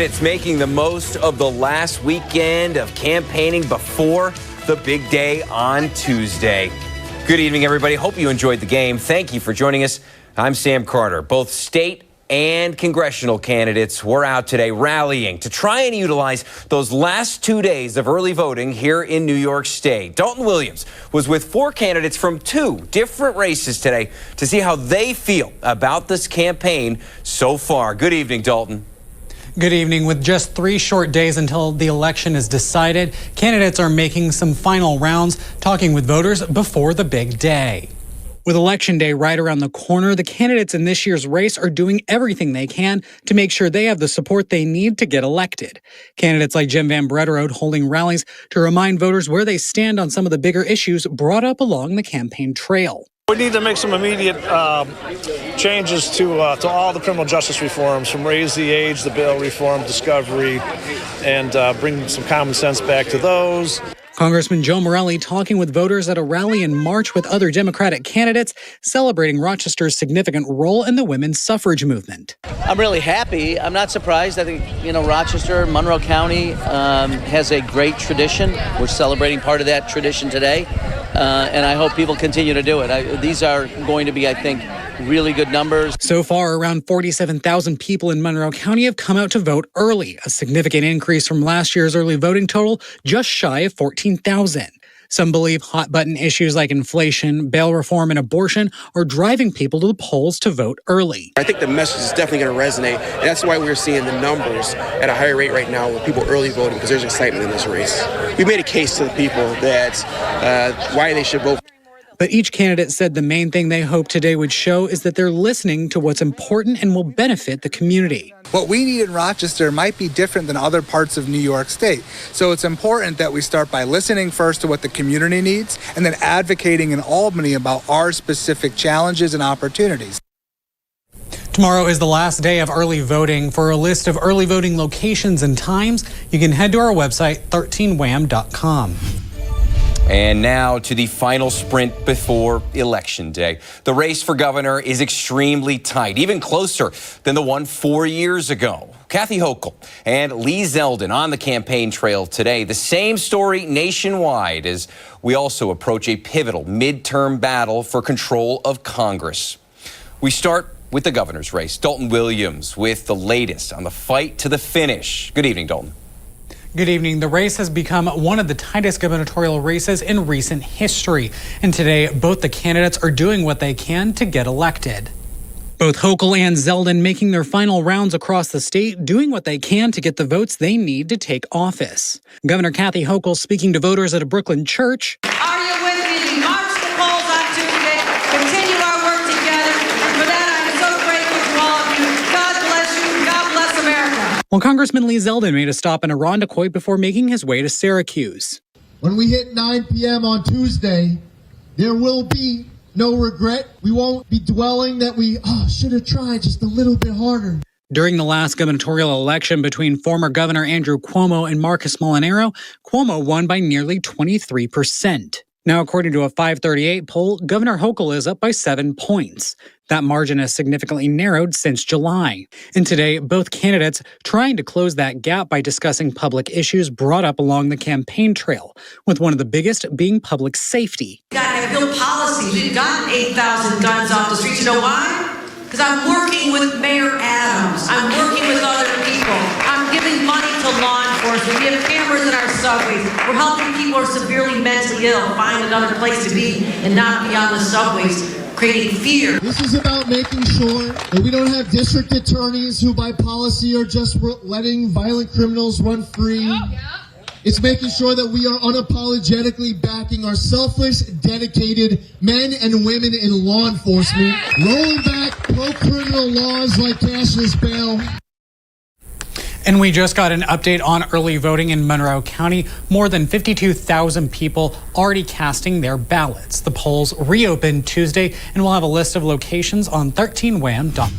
candidates making the most of the last weekend of campaigning before the big day on Tuesday. Good evening, everybody. Hope you enjoyed the game. Thank you for joining us. I'm Sam Carter. Both state and congressional candidates were out today rallying to try and utilize those last 2 days of early voting here in New York State. Dalton Williams was with 4 candidates from 2 different races today to see how they feel about this campaign so far. Good evening, Dalton. Good evening. With just 3 short days until the election is decided, candidates are making some final rounds, talking with voters before the big day. With Election Day right around the corner, the candidates in this year's race are doing everything they can to make sure they have the support they need to get elected. Candidates like Jim VanBrederode holding rallies to remind voters where they stand on some of the bigger issues brought up along the campaign trail. We need to make some immediate changes to all the criminal justice reforms, from raise the age, the bail reform, discovery, and bring some common sense back to those. Congressman Joe Morelli talking with voters at a rally in March with other Democratic candidates, celebrating Rochester's significant role in the women's suffrage movement. I'm really happy. I'm not surprised. I think, Rochester, Monroe County has a great tradition. We're celebrating part of that tradition today, and I hope people continue to do it. These are going to be, I think, really good numbers. So far, around 47,000 people in Monroe County have come out to vote early, a significant increase from last year's early voting total, just shy of 14,000. Some believe hot-button issues like inflation, bail reform, and abortion are driving people to the polls to vote early. I think the message is definitely going to resonate, and that's why we're seeing the numbers at a higher rate right now with people early voting, because there's excitement in this race. We made a case to the people that why they should vote. But each candidate said the main thing they hope today would show is that they're listening to what's important and will benefit the community. What we need in Rochester might be different than other parts of New York State. So it's important that we start by listening first to what the community needs and then advocating in Albany about our specific challenges and opportunities. Tomorrow is the last day of early voting. For a list of early voting locations and times, you can head to our website, 13wham.com. And now to the final sprint before Election Day. The race for governor is extremely tight, even closer than the one 4 years ago. Kathy Hochul and Lee Zeldin on the campaign trail today. The same story nationwide as we also approach a pivotal midterm battle for control of Congress. We start with the governor's race. Dalton Williams with the latest on the fight to the finish. Good evening, Dalton. Good evening. The race has become one of the tightest gubernatorial races in recent history. And today, both the candidates are doing what they can to get elected. Both Hochul and Zeldin making their final rounds across the state, doing what they can to get the votes they need to take office. Governor Kathy Hochul speaking to voters at a Brooklyn church. Are you with me? March the polls on Tuesday. Continue our work together. And for that, I'm so grateful to all of you. God bless you. God bless America. Well, Congressman Lee Zeldin made a stop in Irondequoit before making his way to Syracuse. When we hit 9 p.m. on Tuesday, there will be no regret. We won't be dwelling that we should have tried just a little bit harder. During the last gubernatorial election between former Governor Andrew Cuomo and Marcus Molinaro, Cuomo won by nearly 23%. Now, according to a 538 poll, Governor Hochul is up by 7 points. That margin has significantly narrowed since July. And today, both candidates trying to close that gap by discussing public issues brought up along the campaign trail, with one of the biggest being public safety. We've got to build policy. We've gotten 8,000 guns off the streets. You know why? Because I'm working with Mayor Adams. I'm working with other people. I'm giving money to law enforcement. We have cameras in our subways. We're helping people who are severely mentally ill find another place to be and not be on the subways, creating fear. This is about making sure that we don't have district attorneys who by policy are just letting violent criminals run free. It's making sure that we are unapologetically backing our selfless, dedicated men and women in law enforcement, rolling back pro-criminal laws like cashless bail. And we just got an update on early voting in Monroe County. More than 52,000 people already casting their ballots. The polls reopened Tuesday, and we'll have a list of locations on 13wham.com.